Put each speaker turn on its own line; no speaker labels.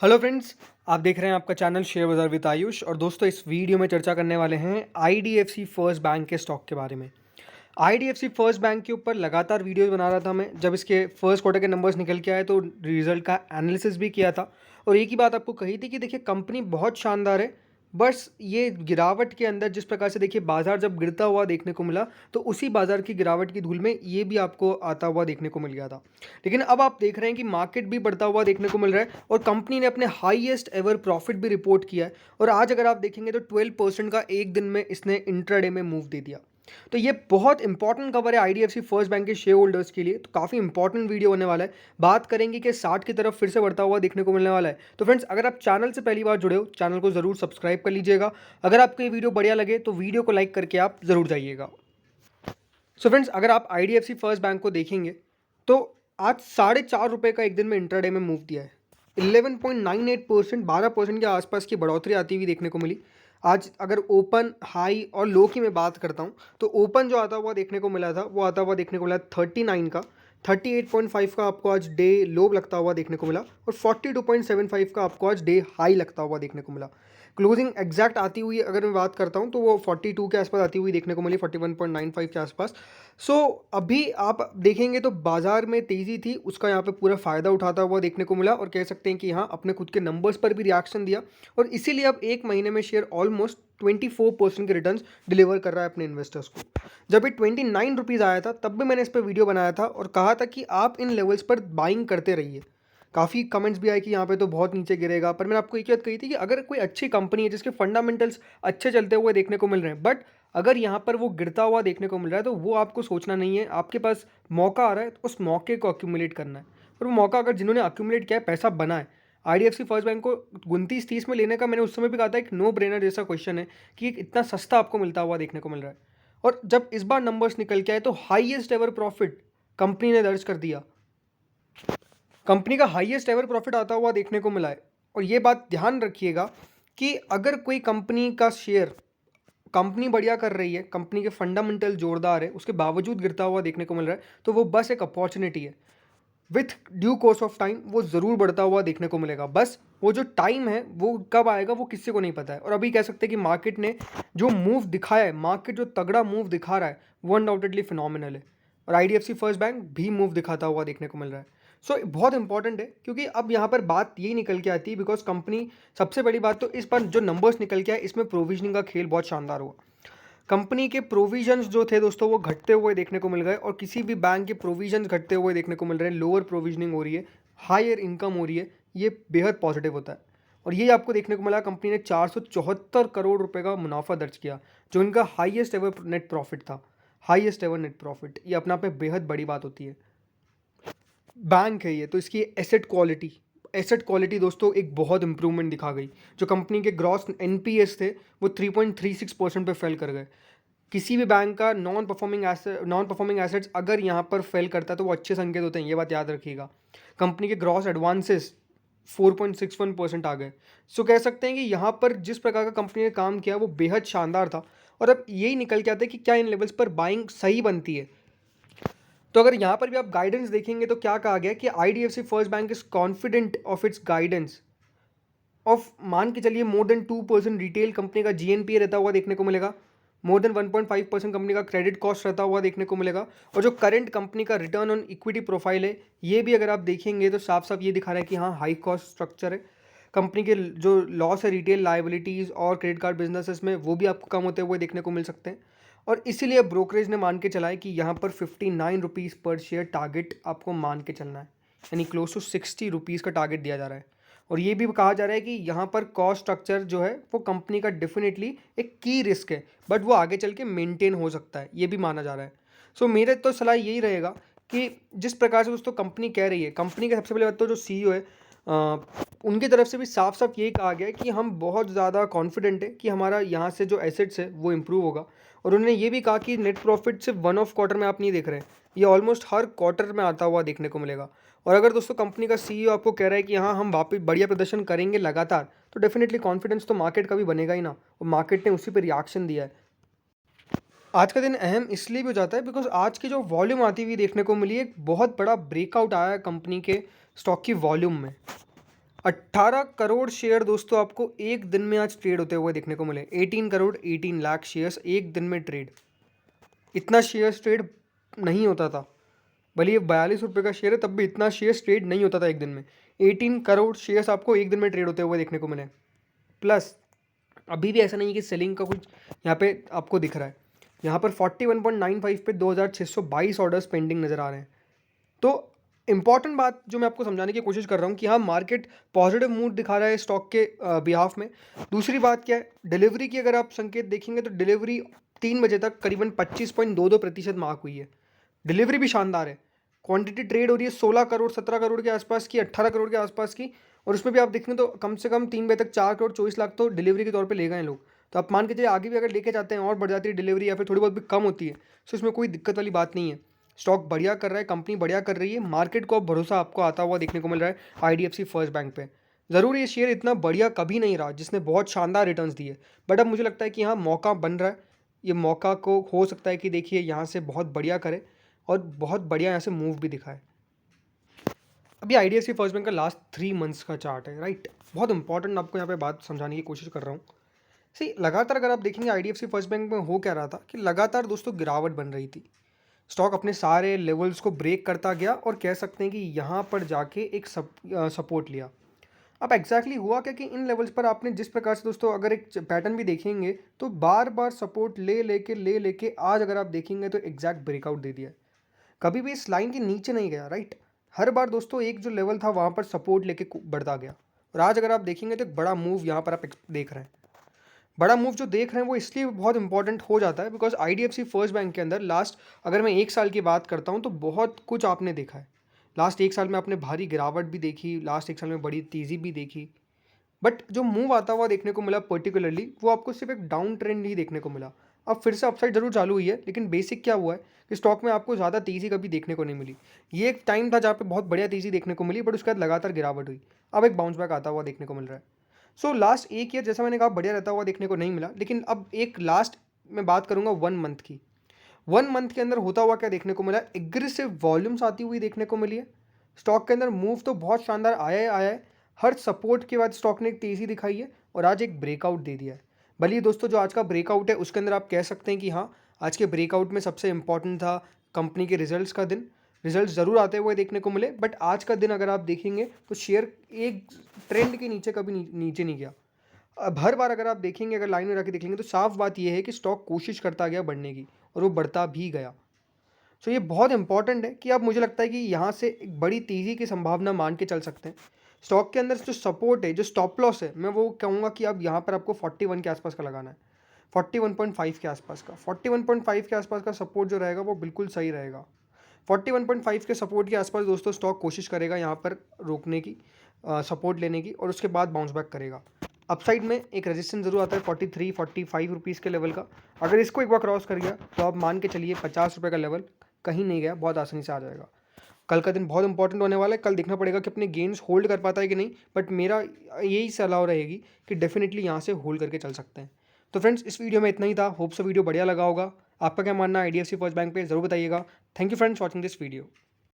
Hello friends, आप देख रहे हैं आपका चैनल शेयर बाजार विद आयुष। और दोस्तों, इस वीडियो में चर्चा करने वाले हैं आईडीएफसी फर्स्ट बैंक के स्टॉक के बारे में। आईडीएफसी फर्स्ट बैंक के ऊपर लगातार वीडियोस बना रहा था मैं। जब इसके फर्स्ट क्वार्टर के नंबर्स निकल के आए तो रिजल्ट का एनालिसिस भी किया था और एक ही बात आपको कही थी कि देखिए कंपनी बहुत शानदार है। बस ये गिरावट के अंदर जिस प्रकार से देखिए बाजार जब गिरता हुआ देखने को मिला तो उसी बाजार की गिरावट की धूल में ये भी आपको आता हुआ देखने को मिल गया था। लेकिन अब आप देख रहे हैं कि मार्केट भी बढ़ता हुआ देखने को मिल रहा है और कंपनी ने अपने हाईएस्ट एवर प्रॉफिट भी रिपोर्ट किया है। और आज अगर आप देखेंगे तो 12% का एक दिन में इसने इंट्राडे में मूव दे दिया। तो ये बहुत इंपॉर्टेंट खबर है आईडीएफसी फर्स्ट बैंक के शेयर होल्डर्स के लिए। तो काफ़ी इंपॉर्टेंट वीडियो होने वाला है। बात करेंगे कि 60 की तरफ फिर से बढ़ता हुआ देखने को मिलने वाला है। तो फ्रेंड्स, अगर आप चैनल से पहली बार जुड़े हो, चैनल को जरूर सब्सक्राइब कर लीजिएगा। अगर आपको ये वीडियो बढ़िया लगे तो वीडियो को लाइक करके आप जरूर जाइएगा। सो फ्रेंड्स, अगर आप आईडीएफसी फर्स्ट बैंक को देखेंगे तो आज ₹4.5 का एक दिन में इंट्राडे में मूव दिया है। 11.98%, 12% के आसपास की बढ़ोतरी आती हुई देखने को मिली। आज अगर ओपन, हाई और लो की मैं बात करता हूँ तो ओपन जो आता हुआ देखने को मिला था वो आता हुआ देखने को मिला 39 का। 38.5 का आपको आज डे लो लगता हुआ देखने को मिला और 42.75 का आपको आज डे हाई लगता हुआ देखने को मिला। क्लोजिंग एग्जैक्ट आती हुई अगर मैं बात करता हूँ तो वो 42 के आसपास आती हुई देखने को मिली, 41.95 के आसपास। सो अभी आप देखेंगे तो बाजार में तेज़ी थी, उसका यहाँ पे पूरा फ़ायदा उठाता हुआ देखने को मिला और कह सकते हैं कि यहाँ अपने खुद के नंबर्स पर भी रिएक्शन दिया और इसीलिए अब एक महीने में शेयर ऑलमोस्ट 24% के रिटर्न्स डिलीवर कर रहा है अपने इन्वेस्टर्स को। जब ये 29 रुपीज़ आया था तब भी मैंने इस पर वीडियो बनाया था और कहा था कि आप इन लेवल्स पर बाइंग करते रहिए। काफ़ी कमेंट्स भी आए कि यहाँ पे तो बहुत नीचे गिरेगा, पर मैंने आपको एक बात कही थी कि अगर कोई अच्छी कंपनी है जिसके फंडामेंटल्स अच्छे चलते हुए देखने को मिल रहे हैं, बट अगर यहाँ पर वो गिरता हुआ देखने को मिल रहा है तो वो आपको सोचना नहीं है। आपके पास मौका आ रहा है तो उस मौके को अक्यूमुलेट करना है। और वो मौका अगर जिन्होंने अक्यूमुलेट किया है, पैसा बना है, आईडीएफसी फर्स्ट बैंक को 29-30 में लेने का मैंने उस समय भी कहा था, एक नो ब्रेनर जैसा क्वेश्चन है कि इतना सस्ता आपको मिलता हुआ देखने को मिल रहा है। और जब इस बार नंबर्स निकल के आए तो हाईएस्ट एवर प्रॉफिट कंपनी ने दर्ज कर दिया। कंपनी का हाईएस्ट एवर प्रॉफिट आता हुआ देखने को मिला है। और ये बात ध्यान रखिएगा कि अगर कोई कंपनी का शेयर, कंपनी बढ़िया कर रही है, कंपनी के फंडामेंटल जोरदार है, उसके बावजूद गिरता हुआ देखने को मिल रहा है तो वो बस एक अपॉर्चुनिटी है। With due course of time वो ज़रूर बढ़ता हुआ देखने को मिलेगा। बस वो जो टाइम है वो कब आएगा वो किसी को नहीं पता है। और अभी कह सकते हैं कि मार्केट ने जो मूव दिखाया है, मार्केट जो तगड़ा मूव दिखा रहा है वो अनडाउटेडली फिनोमिनल है। और आईडीएफसी फर्स्ट बैंक भी मूव दिखाता हुआ देखने को मिल रहा है। सो बहुत इंपॉर्टेंट है क्योंकि अब यहाँ पर बात यही निकल के आती है, बिकॉज कंपनी, सबसे बड़ी बात तो इस पर जो नंबर्स निकल के आए इसमें प्रोविजनिंग का खेल बहुत शानदार हुआ। कंपनी के प्रोविजंस जो थे दोस्तों वो घटते हुए देखने को मिल गए और किसी भी बैंक के प्रोविजंस घटते हुए देखने को मिल रहे हैं। लोअर प्रोविजनिंग हो रही है, हायर इनकम हो रही है, ये बेहद पॉजिटिव होता है। और ये आपको देखने को मिला, कंपनी ने 474 करोड़ रुपए का मुनाफा दर्ज किया जो इनका हाईएस्ट एवर नेट प्रॉफिट था। हाईएस्ट एवर नेट प्रॉफिट, ये अपने आप में बेहद बड़ी बात होती है। बैंक है ये, तो इसकी एसेट क्वालिटी दोस्तों एक बहुत इंप्रूवमेंट दिखा गई। जो कंपनी के ग्रॉस एनपीएस थे वो 3.36% पे फेल कर गए। किसी भी बैंक का नॉन परफॉर्मिंग एसेट्स अगर यहाँ पर फेल करता है तो वो अच्छे संकेत होते हैं, ये बात याद रखिएगा। कंपनी के ग्रॉस एडवांसेस 4.61% आ गए। सो कह सकते हैं कि यहाँ पर जिस प्रकार का कंपनी ने काम किया वो बेहद शानदार था। और अब यही निकल के आता है कि क्या इन लेवल्स पर बाइंग सही बनती है। तो अगर यहाँ पर भी आप गाइडेंस देखेंगे तो क्या कहा गया कि IDFC first bank is confident of its guidance of, मान के चलिए मोर देन 2% रिटेल कंपनी का जीएनपीए रहता हुआ देखने को मिलेगा। मोर देन 1.5% कंपनी का क्रेडिट कॉस्ट रहता हुआ देखने को मिलेगा। और जो करंट कंपनी का रिटर्न ऑन इक्विटी प्रोफाइल है ये भी अगर आप देखेंगे तो साफ साफ ये दिखा रहा है कि हाँ, हाई कॉस्ट स्ट्रक्चर है। कंपनी के जो लॉस है रिटेल लाइबिलिटीज़ और क्रेडिट कार्ड बिजनेसेस में वो भी आपको कम होते हुए देखने को मिल सकते हैं। और इसीलिए ब्रोकरेज ने मान के चला है कि यहाँ पर 59 रुपीज़ पर शेयर टारगेट आपको मान के चलना है, यानी क्लोज टू 60 रुपीज़ का टारगेट दिया जा रहा है। और ये भी कहा जा रहा है कि यहाँ पर कॉस्ट स्ट्रक्चर जो है वो कंपनी का डेफिनेटली एक की रिस्क है, बट वो आगे चल के मेनटेन हो सकता है, ये भी माना जा रहा है। सो मेरे तो सलाह यही रहेगा कि जिस प्रकार से दोस्तों कंपनी कह रही है, कंपनी का सबसे पहले बात तो जो सीईओ है, उनकी तरफ से भी साफ साफ यही कहा गया है कि हम बहुत ज़्यादा कॉन्फिडेंट है कि हमारा यहाँ से जो एसेट्स है वो इम्प्रूव होगा। और उन्होंने ये भी कहा कि नेट प्रॉफिट सिर्फ वन ऑफ क्वार्टर में आप नहीं देख रहे हैं, ये ऑलमोस्ट हर क्वार्टर में आता हुआ देखने को मिलेगा। और अगर दोस्तों कंपनी का सीईओ आपको कह रहा है कि हाँ, हम वापस बढ़िया प्रदर्शन करेंगे लगातार, तो डेफिनेटली कॉन्फिडेंस तो मार्केट का भी बनेगा ही ना। और मार्केट ने उसी पर रिएक्शन दिया है। आज का दिन अहम इसलिए भी हो जाता है बिकॉज आज की जो वॉल्यूम आती हुई देखने को मिली, एक बहुत बड़ा ब्रेकआउट आया है कंपनी के स्टॉक की वॉल्यूम में। 18 करोड़ शेयर दोस्तों आपको एक दिन में आज ट्रेड होते हुए देखने को मिले। 18 करोड़ 18 लाख शेयर्स एक दिन में ट्रेड। इतना शेयर्स ट्रेड नहीं होता था, भले ये 42 रुपये का शेयर है, तब भी इतना शेयर्स ट्रेड नहीं होता था एक दिन में। 18 करोड़ शेयर्स आपको एक दिन में ट्रेड होते हुए देखने को मिले। प्लस अभी भी ऐसा नहीं है कि सेलिंग का कुछ यहाँ पे आपको दिख रहा है। यहाँ पर 41.95 पे 2622 ऑर्डर्स पेंडिंग नज़र आ रहे हैं। तो इंपॉर्टेंट बात जो मैं आपको समझाने की कोशिश कर रहा हूँ कि हाँ, मार्केट पॉजिटिव मूड दिखा रहा है स्टॉक के बिहाफ में। दूसरी बात क्या है, डिलीवरी की अगर आप संकेत देखेंगे तो डिलीवरी 3 बजे तक करीबन 25.22% मार्क हुई है। डिलीवरी भी शानदार है। क्वांटिटी ट्रेड हो रही है 16 करोड़ 17 करोड़ के आसपास की, 18 करोड़ के आसपास की, और उसमें भी आप देखेंगे तो कम से कम 3 बजे तक 4 करोड़ 24 लाख तो डिलीवरी के तौर पे ले गए हैं लोग। तो आप मान के चलिए आगे भी अगर लेके जाते हैं और बढ़ जाती है डिलीवरी या फिर थोड़ी बहुत भी कम होती है, तो इसमें कोई दिक्कत वाली बात नहीं है। स्टॉक बढ़िया कर रहा है, कंपनी बढ़िया कर रही है, मार्केट को अब भरोसा आपको आता हुआ देखने को मिल रहा है आईडीएफसी फर्स्ट बैंक पे। ज़रूर ये शेयर इतना बढ़िया कभी नहीं रहा जिसने बहुत शानदार रिटर्न्स दिए, बट अब मुझे लगता है कि हाँ, मौका बन रहा है। ये मौका को हो सकता है कि देखिए यहाँ से बहुत बढ़िया करे और बहुत बढ़िया यहाँ से मूव भी दिखाए। अभी आईडीएफसी फर्स्ट बैंक का लास्ट 3 मंथ्स का चार्ट है, राइट। बहुत इंपॉर्टेंट आपको यहाँ पे बात समझाने की कोशिश कर रहा हूँ। सी लगातार अगर आप देखेंगे आईडीएफसी फर्स्ट बैंक में हो क्या रहा था कि लगातार दोस्तों गिरावट बन रही थी। स्टॉक अपने सारे लेवल्स को ब्रेक करता गया और कह सकते हैं कि यहाँ पर जाके एक सपोर्ट लिया। अब एग्जैक्टली हुआ क्या कि इन लेवल्स पर आपने जिस प्रकार से दोस्तों अगर एक पैटर्न भी देखेंगे तो बार बार सपोर्ट ले लेके आज अगर आप देखेंगे तो एग्जैक्ट ब्रेकआउट दे दिया। कभी भी इस लाइन के नीचे नहीं गया, राइट। हर बार दोस्तों एक जो लेवल था वहाँ पर सपोर्ट लेके बढ़ता गया, और आज अगर आप देखेंगे तो एक बड़ा मूव यहाँ पर आप देख रहे हैं। बड़ा मूव जो देख रहे हैं वो इसलिए बहुत इंपॉर्टेंट हो जाता है बिकॉज आईडीएफसी फर्स्ट बैंक के अंदर लास्ट अगर मैं 1 साल की बात करता हूँ तो बहुत कुछ आपने देखा है। लास्ट 1 साल में आपने भारी गिरावट भी देखी, लास्ट 1 साल में बड़ी तेज़ी भी देखी, बट जो मूव आता हुआ देखने को मिला पर्टिकुलरली वो आपको सिर्फ एक डाउन ट्रेंड ही देखने को मिला। अब फिर से अपसाइड जरूर चालू हुई है, लेकिन बेसिक क्या हुआ है कि स्टॉक में आपको ज़्यादा तेज़ी कभी देखने को नहीं मिली। ये एक टाइम था जहाँ पे बहुत बढ़िया तेज़ी देखने को मिली, बट उसके बाद लगातार गिरावट हुई। अब एक बाउंस बैक आता हुआ देखने को मिल रहा है। सो लास्ट 1 ईयर जैसा मैंने कहा बढ़िया रहता हुआ देखने को नहीं मिला, लेकिन अब एक लास्ट मैं बात करूँगा 1 मंथ की। 1 मंथ के अंदर होता हुआ क्या देखने को मिला, एग्रेसिव वॉल्यूम्स आती हुई देखने को मिली है। स्टॉक के अंदर मूव तो बहुत शानदार आया है। हर सपोर्ट के बाद स्टॉक ने एक तेज़ी दिखाई है और आज एक ब्रेकआउट दे दिया है। भले ही दोस्तों जो आज का ब्रेकआउट है उसके अंदर आप कह सकते हैं कि हाँ, आज के ब्रेकआउट में सबसे इंपॉर्टेंट था कंपनी के रिजल्ट्स का दिन। रिजल्ट्स ज़रूर आते हुए देखने को मिले, बट आज का दिन अगर आप देखेंगे तो शेयर एक ट्रेंड के नीचे कभी नीचे नहीं गया। अब हर बार अगर आप देखेंगे, अगर लाइन में रख के देखेंगे तो साफ बात यह है कि स्टॉक कोशिश करता गया बढ़ने की और वो बढ़ता भी गया। सो ये बहुत इंपॉर्टेंट है कि अब मुझे लगता है कि यहाँ से एक बड़ी तेज़ी की संभावना मान के चल सकते हैं। स्टॉक के अंदर जो सपोर्ट है, जो स्टॉप लॉस है, मैं वो कहूँगा कि अब यहाँ पर आपको 41 के आसपास का लगाना है, 41.5 के आसपास का। 41.5 के आसपास का सपोर्ट जो रहेगा वो बिल्कुल सही रहेगा। 41.5 के सपोर्ट के आसपास दोस्तों स्टॉक कोशिश करेगा यहाँ पर रोकने की, सपोर्ट लेने की, और उसके बाद बाउंस बैक करेगा। अपसाइड में एक रेजिस्टेंस जरूर आता है 43-45 रुपीज़ के लेवल का। अगर इसको एक बार क्रॉस कर गया तो आप मान के चलिए 50 रुपये का लेवल कहीं नहीं गया, बहुत आसानी से आ जाएगा। कल का दिन बहुत इंपॉर्टेंट होने वाला है। कल देखना पड़ेगा कि अपने गेन्स होल्ड कर पाता है कि नहीं, बट मेरा यही सलाह रहेगी कि डेफिनेटली यहाँ से होल्ड करके चल सकते हैं। तो फ्रेंड्स, इस वीडियो में इतना ही था। होप सो वीडियो बढ़िया लगा होगा। आपका क्या मानना है आईडीएफसी फर्स्ट बैंक पे ज़रूर बताइएगा। Thank you friends watching this video.